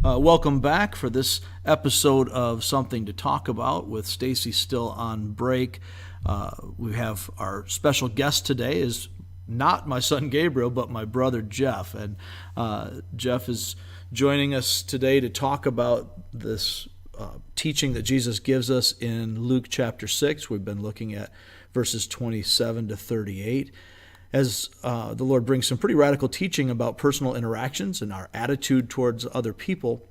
Welcome back for this episode of Something to Talk About with Stacy still on break. We have our special guest today is not my son Gabriel, but my brother Jeff. And Jeff is joining us today to talk about this teaching that Jesus gives us in Luke chapter 6. We've been looking at verses 27 to 38. As the Lord brings some pretty radical teaching about personal interactions and our attitude towards other people.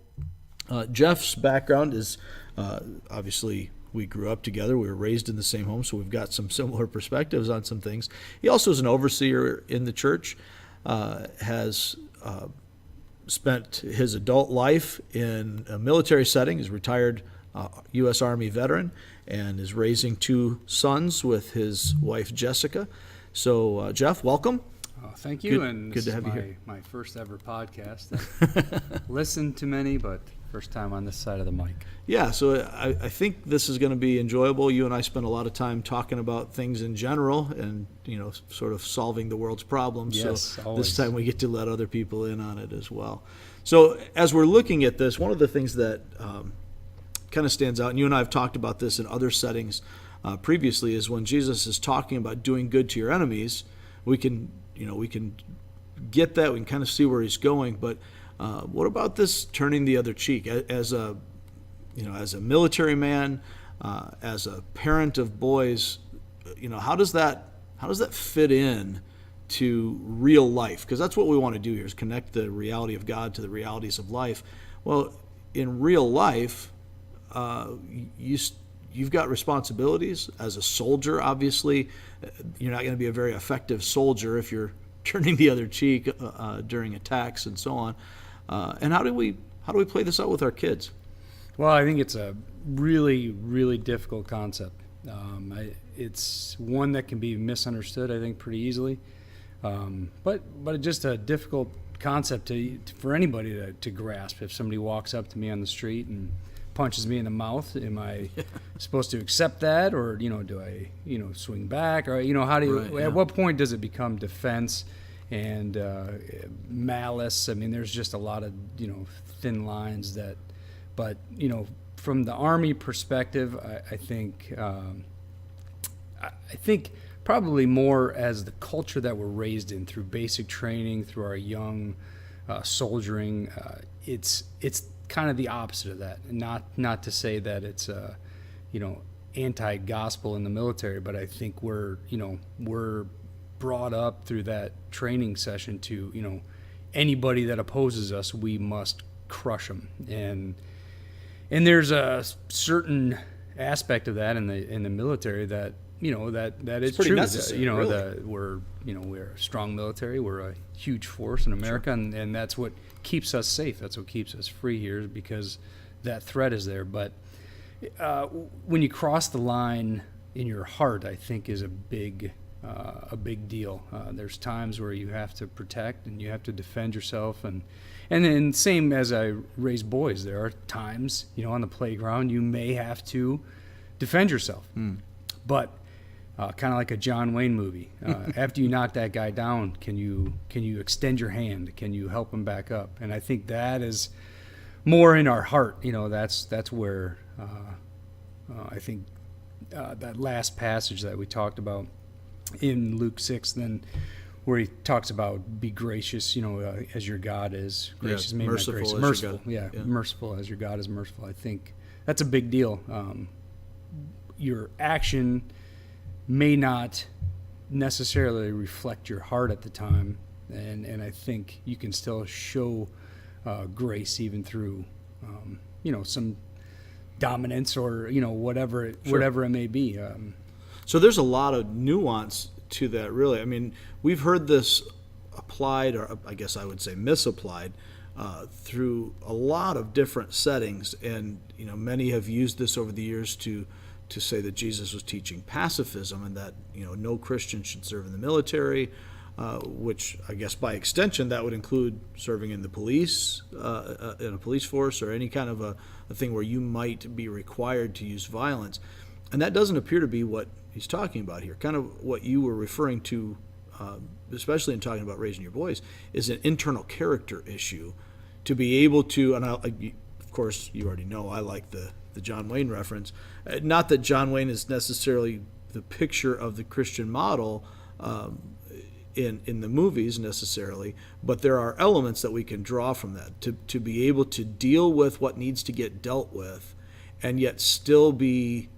Jeff's background is obviously we grew up together. We were raised in the same home, so we've got some similar perspectives on some things. He also is an overseer in the church, has spent his adult life in a military setting, is retired U.S. Army veteran, and is raising two sons with his wife Jessica. So, Jeff, welcome. Thank you, Good to have you here. My first ever podcast. I've listened to many, but first time on this side of the mic. Yeah, so I think this is going to be enjoyable. You and I spend a lot of time talking about things in general and, sort of solving the world's problems. Yes, so always. This time we get to let other people in on it as well. So as we're looking at this, one of the things that kind of stands out, and you and I have talked about this in other settings previously, is when Jesus is talking about doing good to your enemies, we can get that, we can kind of see where he's going, but what about this turning the other cheek? As a military man, as a parent of boys, how does that fit in to real life? Because that's what we want to do here, is connect the reality of God to the realities of life. Well, in real life, you've got responsibilities as a soldier. Obviously, you're not going to be a very effective soldier if you're turning the other cheek during attacks and so on. And how do we play this out with our kids? Well, I think it's a really, really difficult concept. It's one that can be misunderstood, I think, pretty easily. But just a difficult concept for anybody to grasp. If somebody walks up to me on the street and punches me in the mouth, am I supposed to accept that, or do I swing back, or how do you? Right, yeah. At what point does it become defense and malice? I mean, there's just a lot of thin lines that. But from the Army perspective, I think probably more as the culture that we're raised in through basic training, through our young soldiering, it's kind of the opposite of that. And not to say that it's anti-gospel in the military, but I think we're brought up through that training session to anybody that opposes us, we must crush them. And there's a certain aspect of that in the military that that is true. Really. We're a strong military. We're a huge force in America, sure. and that's what keeps us safe. That's what keeps us free here, because that threat is there. But when you cross the line in your heart, I think is a big deal. There's times where you have to protect and you have to defend yourself, and then same as I raise boys, there are times on the playground you may have to defend yourself, but kind of like a John Wayne movie. After you knock that guy down, can you extend your hand? Can you help him back up? And I think that is more in our heart. That's where I think that last passage that we talked about in Luke 6, then where he talks about be gracious, as your God is gracious. Yeah, merciful, merciful. Yeah, merciful as your God is merciful. I think that's a big deal. Your action may not necessarily reflect your heart at the time, and I think you can still show grace even through some dominance or whatever it may be. So there's a lot of nuance to that, really. I mean, we've heard this applied, or I guess I would say misapplied, through a lot of different settings, and many have used this over the years to say that Jesus was teaching pacifism, and that no Christian should serve in the military, which I guess by extension that would include serving in the police, in a police force, or any kind of a thing where you might be required to use violence. And that doesn't appear to be what he's talking about here. Kind of what you were referring to, especially in talking about raising your boys, is an internal character issue to be able to, and of course you already know I like the John Wayne reference. Not that John Wayne is necessarily the picture of the Christian model in the movies necessarily, but there are elements that we can draw from that to be able to deal with what needs to get dealt with and yet still be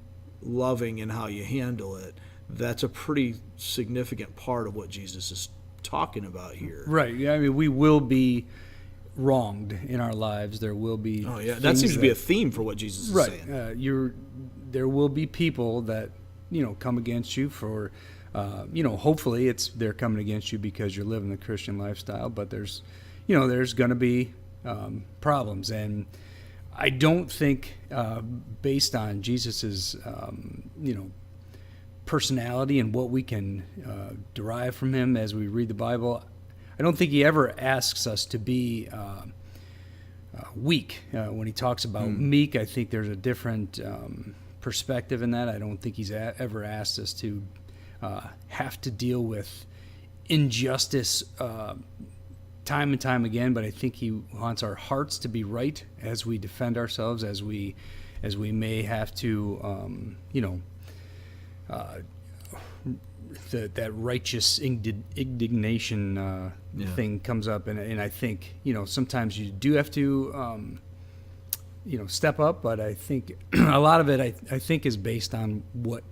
loving in how you handle it. That's a pretty significant part of what Jesus is talking about here. Right. Yeah. I mean, we will be wronged in our lives. There will be. Oh yeah, that seems to be a theme for what Jesus is saying. There will be people that come against you for, hopefully they're coming against you because you're living the Christian lifestyle. But there's going to be problems, and I don't think based on Jesus's personality and what we can derive from him as we read the Bible, I don't think he ever asks us to be weak. When he talks about meek, I think there's a different perspective in that. I don't think he's ever asked us to have to deal with injustice time and time again, but I think he wants our hearts to be right as we defend ourselves, as we may have to, that righteous indignation thing comes up, and I think sometimes you do have to step up, but I think a lot of it I think is based on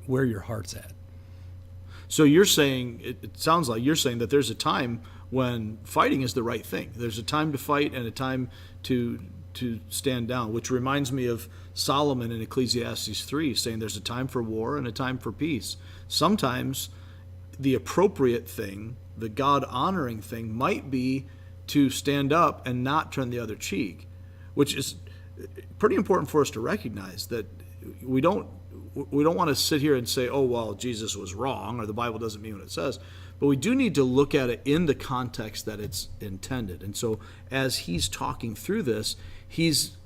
where your heart's at. So you're saying, it sounds like you're saying that there's a time when fighting is the right thing. There's a time to fight and a time to stand down, which reminds me of Solomon in Ecclesiastes 3 saying there's a time for war and a time for peace. Sometimes the appropriate thing, the God-honoring thing, might be to stand up and not turn the other cheek, which is pretty important for us to recognize that we don't want to sit here and say, oh, well, Jesus was wrong, or the Bible doesn't mean what it says. But we do need to look at it in the context that it's intended. And so as he's talking through this, he's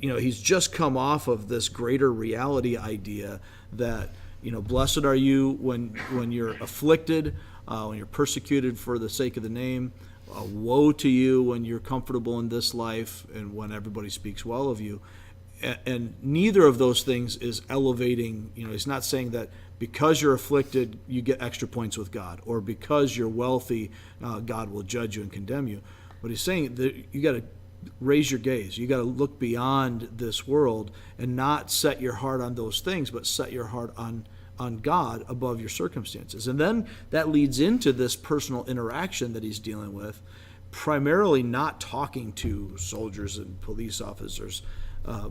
just come off of this greater reality idea that, blessed are you when you're afflicted, when you're persecuted for the sake of the name. Woe to you when you're comfortable in this life and when everybody speaks well of you. And neither of those things is elevating. He's not saying that because you're afflicted, you get extra points with God, or because you're wealthy, God will judge you and condemn you. But he's saying that you got to raise your gaze. You got to look beyond this world and not set your heart on those things, but set your heart on God above your circumstances. And then that leads into this personal interaction that he's dealing with, primarily not talking to soldiers and police officers,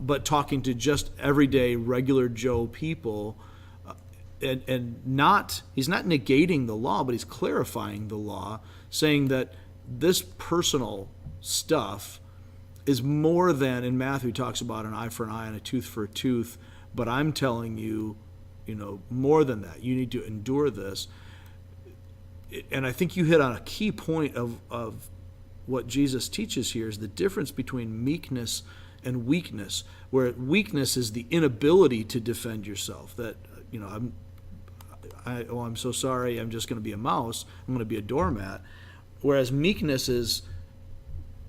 but talking to just everyday, regular Joe people, and he's not negating the law, but he's clarifying the law, saying that this personal stuff is more than, in Matthew talks about an eye for an eye and a tooth for a tooth, but I'm telling you, more than that. You need to endure this. And I think you hit on a key point of what Jesus teaches here is the difference between meekness and weakness, where weakness is the inability to defend yourself. That, I'm so sorry, I'm just going to be a mouse, I'm going to be a doormat. Whereas meekness is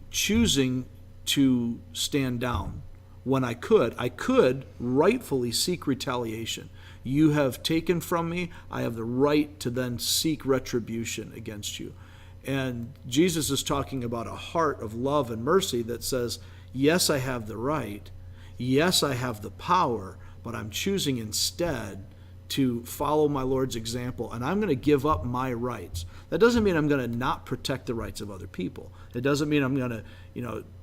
choosing to stand down when I could rightfully seek retaliation. You have taken from me, I have the right to then seek retribution against you. And Jesus is talking about a heart of love and mercy that says, yes, I have the right, yes, I have the power, but I'm choosing instead to follow my Lord's example, and I'm going to give up my rights. That doesn't mean I'm going to not protect the rights of other people. It doesn't mean I'm going to,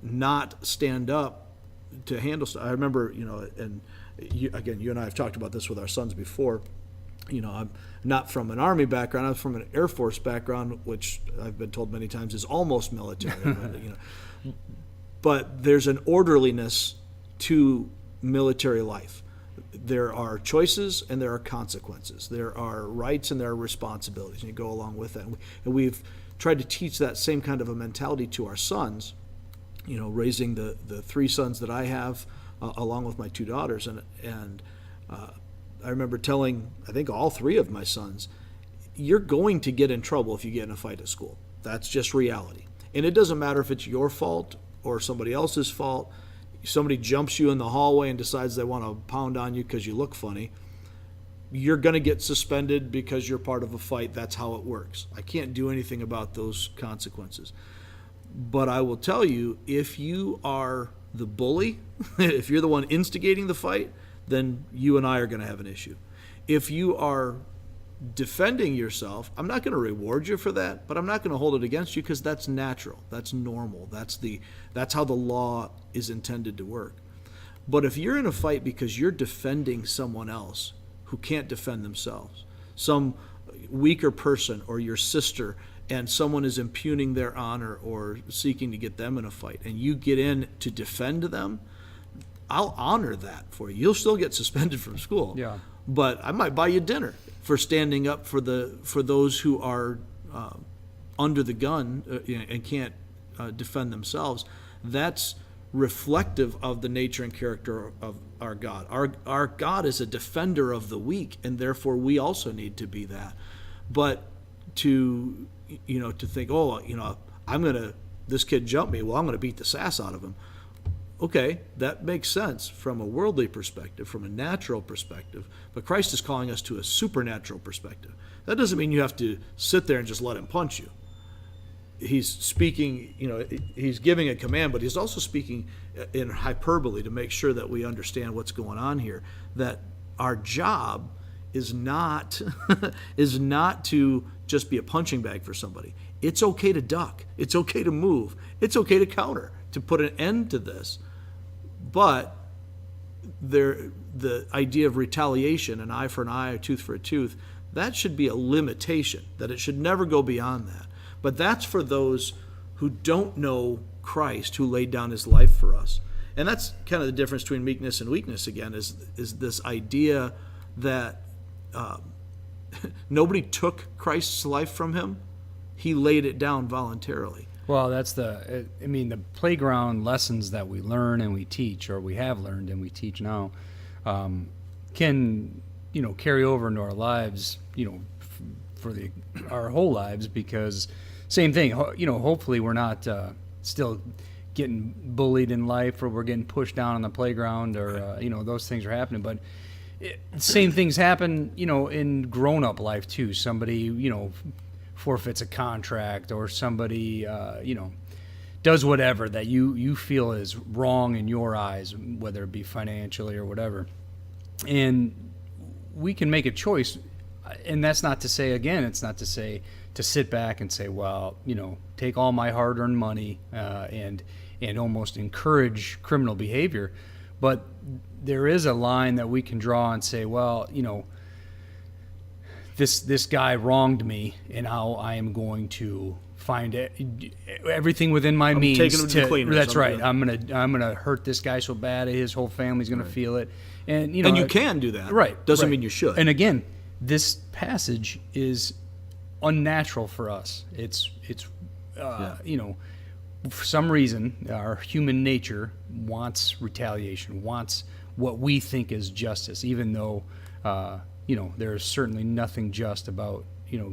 not stand up to handle stuff. I remember, and you and I have talked about this with our sons before. I'm not from an Army background. I'm from an Air Force background, which I've been told many times is almost military. But there's an orderliness to military life. There are choices and there are consequences. There are rights and there are responsibilities, and you go along with that. And we've tried to teach that same kind of a mentality to our sons, raising the three sons that I have, along with my two daughters. And I remember telling, I think, all three of my sons, you're going to get in trouble if you get in a fight at school. That's just reality. And it doesn't matter if it's your fault or somebody else's fault. Somebody jumps you in the hallway and decides they want to pound on you because you look funny. You're going to get suspended because you're part of a fight. That's how it works. I can't do anything about those consequences. But I will tell you, if you are the bully, if you're the one instigating the fight, then you and I are going to have an issue. If you are defending yourself, I'm not going to reward you for that, but I'm not going to hold it against you because that's natural. That's normal. That's how the law is intended to work. But if you're in a fight because you're defending someone else who can't defend themselves, some weaker person or your sister, and someone is impugning their honor or seeking to get them in a fight, and you get in to defend them, I'll honor that for you. You'll still get suspended from school. Yeah. But I might buy you dinner for standing up for those who are under the gun and can't defend themselves. That's reflective of the nature and character of our God. Our God is a defender of the weak, and therefore we also need to be that. But to think, this kid jumped me, well, I'm gonna beat the sass out of him. Okay, that makes sense from a worldly perspective, from a natural perspective, but Christ is calling us to a supernatural perspective. That doesn't mean you have to sit there and just let him punch you. He's speaking, he's giving a command, but he's also speaking in hyperbole to make sure that we understand what's going on here, that our job is not to just be a punching bag for somebody. It's okay to duck. It's okay to move. It's okay to counter, to put an end to this. But the idea of retaliation, an eye for an eye, a tooth for a tooth, that should be a limitation, that it should never go beyond that. But that's for those who don't know Christ, who laid down his life for us. And that's kind of the difference between meekness and weakness again, is this idea that nobody took Christ's life from him. He laid it down voluntarily. Well, that's the playground lessons that we learn and we teach, or we have learned and we teach now, can, carry over into our lives, for our whole lives, because same thing, hopefully we're not still getting bullied in life, or we're getting pushed down on the playground, or, those things are happening. But same things happen, in grown-up life too. Somebody, forfeits a contract, or somebody, does whatever that you feel is wrong in your eyes, whether it be financially or whatever. And we can make a choice. And that's not to say, again, it's not to say to sit back and say, well, take all my hard-earned money and almost encourage criminal behavior. But there is a line that we can draw and say, well, this guy wronged me, and now I am going to find everything within my means taking him to the cleaners. That's right. I'm gonna hurt this guy so bad his whole family's gonna feel it, and and you can do that. Right. Doesn't mean you should. And again, this passage is unnatural for us. It's for some reason our human nature wants retaliation, wants what we think is justice, even though there is certainly nothing just about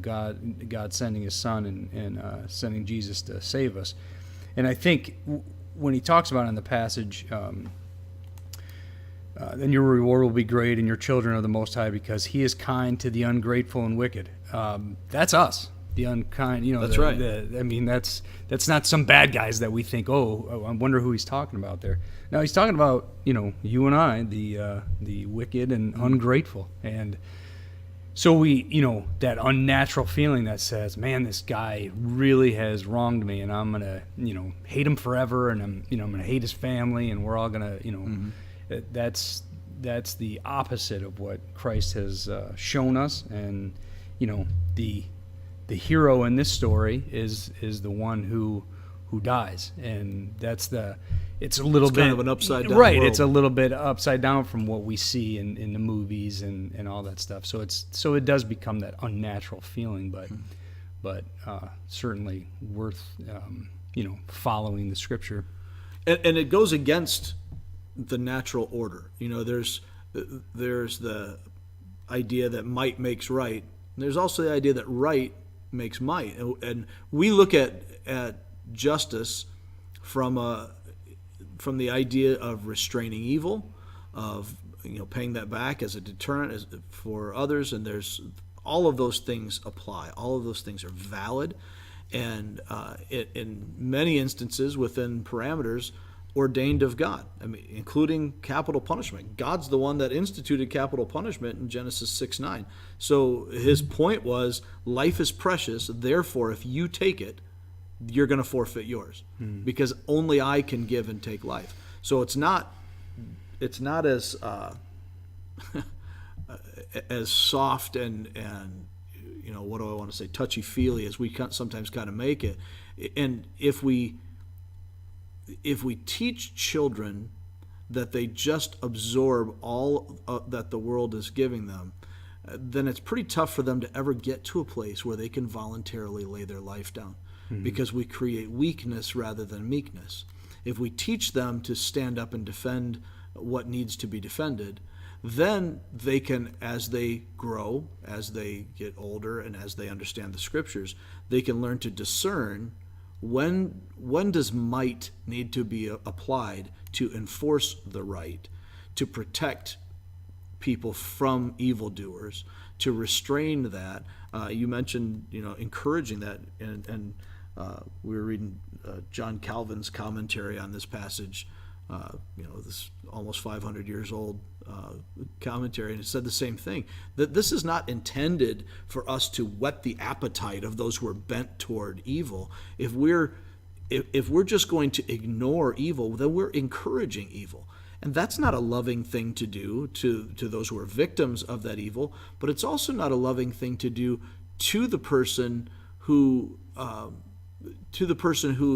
God sending his son and sending Jesus to save us. And I think when he talks about it in the passage, then your reward will be great, and your children are the Most High, because he is kind to the ungrateful and wicked. That's us, the unkind. That's right. That's not some bad guys that we think, I wonder who he's talking about there. No, he's talking about you and I, the wicked and ungrateful. And so we, that unnatural feeling that says, man, this guy really has wronged me, and I'm gonna, hate him forever, and I'm gonna hate his family, and we're all gonna, that's the opposite of what Christ has shown us. And the hero in this story is the one who dies, and it's a little bit kind of an upside down right. world. It's a little bit upside down from what we see in the movies and all that stuff. So it does become that unnatural feeling, but certainly worth following the Scripture. And it goes against the natural order. There's the idea that might makes right. And there's also the idea that right makes might. And we look at justice from from the idea of restraining evil, of paying that back as a deterrent for others, and there's all of those things apply. All of those things are valid, and in many instances within parameters ordained of God. I mean, including capital punishment. God's the one that instituted capital punishment in Genesis 6:9. So his point was, life is precious. Therefore, if you take it, you're going to forfeit yours, because only I can give and take life. So it's not as as soft and what do I want to say, touchy-feely as we sometimes kind of make it. And if we teach children that they just absorb all that the world is giving them, then it's pretty tough for them to ever get to a place where they can voluntarily lay their life down, because we create weakness rather than meekness. If we teach them to stand up and defend what needs to be defended, then they can, as they grow, as they get older, and as they understand the scriptures, they can learn to discern when does might need to be applied to enforce the right, to protect people from evildoers, to restrain that. You mentioned, encouraging that, and we were reading John Calvin's commentary on this passage. This almost 500 years old commentary, and it said the same thing, that this is not intended for us to whet the appetite of those who are bent toward evil. If we're just going to ignore evil, then we're encouraging evil. And that's not a loving thing to do to those who are victims of that evil, but it's also not a loving thing to do to the person who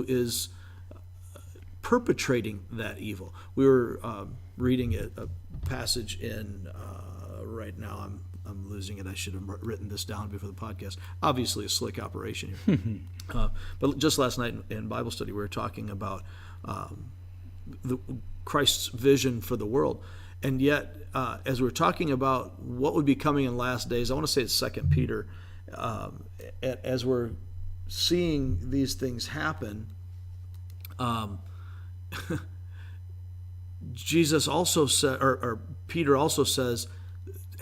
is perpetrating that evil. We were reading a passage in right now. I'm losing it. I should have written this down before the podcast. Obviously, a slick operation here. But just last night in Bible study, we were talking about Christ's vision for the world, and yet as we're talking about what would be coming in last days, I want to say it's 2 Peter. As we're seeing these things happen, Jesus also said, or Peter also says,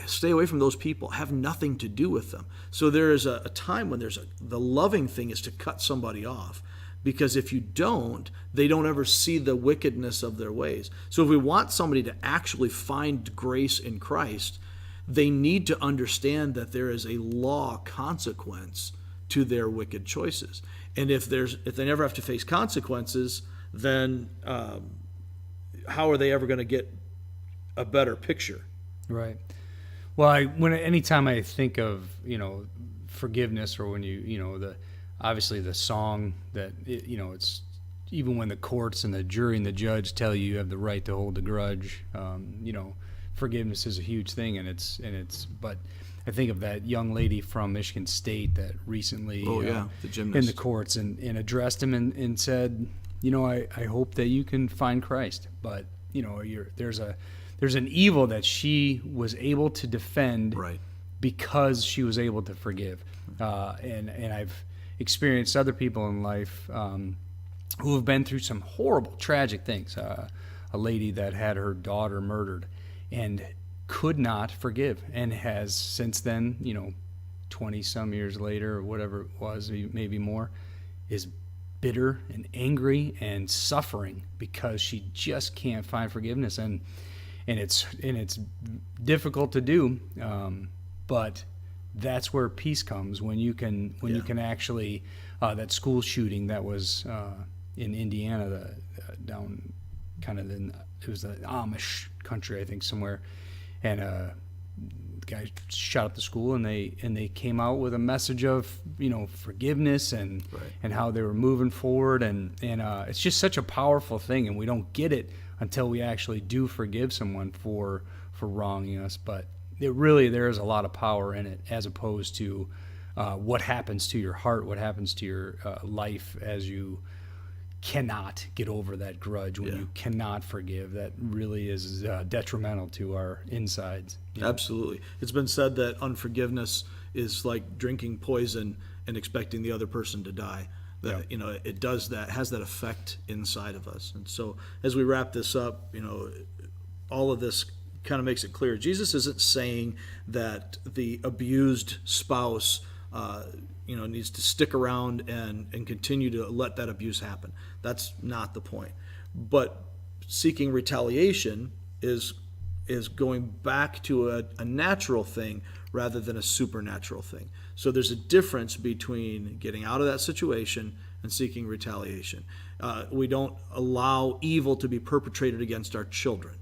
stay away from those people, have nothing to do with them. So there is a time when the loving thing is to cut somebody off, because if you don't, they don't ever see the wickedness of their ways. So if we want somebody to actually find grace in Christ, they need to understand that there is a law consequence to their wicked choices. And if they never have to face consequences, then how are they ever going to get a better picture? Right. Well, anytime I think of forgiveness, or when obviously the song that it's, even when the courts and the jury and the judge tell you have the right to hold a grudge, forgiveness is a huge thing, and it's. But I think of that young lady from Michigan State that recently, the gymnast, in the courts and addressed him and said, I hope that you can find Christ, but there's an evil that she was able to defend, right, because she was able to forgive. And I've experienced other people in life who have been through some horrible, tragic things. A lady that had her daughter murdered and could not forgive, and has since then, 20-some years later, or whatever it was, maybe more, is bitter and angry and suffering because she just can't find forgiveness, and it's difficult to do, but that's where peace comes, when you can actually that school shooting that was in Indiana, down kind of it was the Amish country, I think, somewhere, and the guy shot up the school, and they came out with a message of forgiveness and right, and how they were moving forward, and it's just such a powerful thing, and we don't get it until we actually do forgive someone for wronging us. But there is a lot of power in it, as opposed to what happens to your heart, what happens to your life as you cannot get over that grudge, when you cannot forgive. That really is detrimental to our insides. Absolutely. It's been said that unforgiveness is like drinking poison and expecting the other person to die. that it does that, has that effect inside of us. And so as we wrap this up, all of this kind of makes it clear. Jesus isn't saying that the abused spouse needs to stick around and continue to let that abuse happen. That's not the point. But seeking retaliation is going back to a natural thing rather than a supernatural thing. So there's a difference between getting out of that situation and seeking retaliation. We don't allow evil to be perpetrated against our children.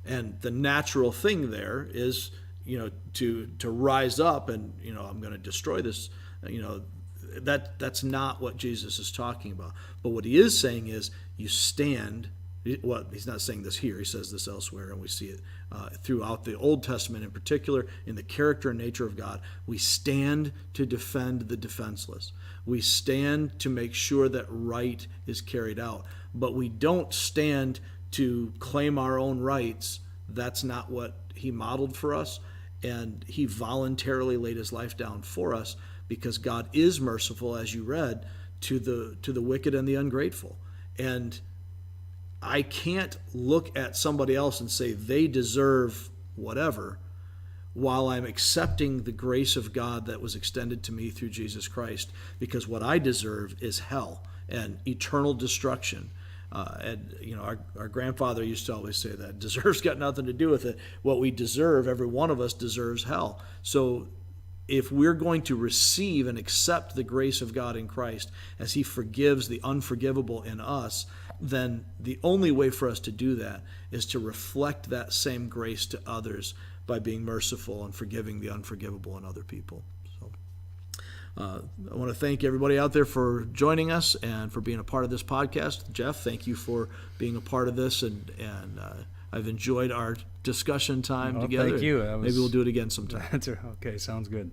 And the natural thing there is, to rise up and, I'm going to destroy this, that's not what Jesus is talking about. But what he is saying is you stand. Well, he's not saying this here. He says this elsewhere, and we see it throughout the Old Testament in particular, in the character and nature of God. We stand to defend the defenseless. We stand to make sure that right is carried out. But we don't stand to claim our own rights. That's not what he modeled for us. And he voluntarily laid his life down for us because God is merciful, as you read, to the wicked and the ungrateful. And I can't look at somebody else and say they deserve whatever while I'm accepting the grace of God that was extended to me through Jesus Christ, because what I deserve is hell and eternal destruction. Our grandfather used to always say that deserve's got nothing to do with it. What we deserve, every one of us deserves hell. So if we're going to receive and accept the grace of God in Christ as he forgives the unforgivable in us, then the only way for us to do that is to reflect that same grace to others by being merciful and forgiving the unforgivable in other people. So I want to thank everybody out there for joining us and for being a part of this podcast. Jeff, thank you for being a part of this, and I've enjoyed our discussion time together. Thank you. Maybe we'll do it again sometime. Okay, sounds good.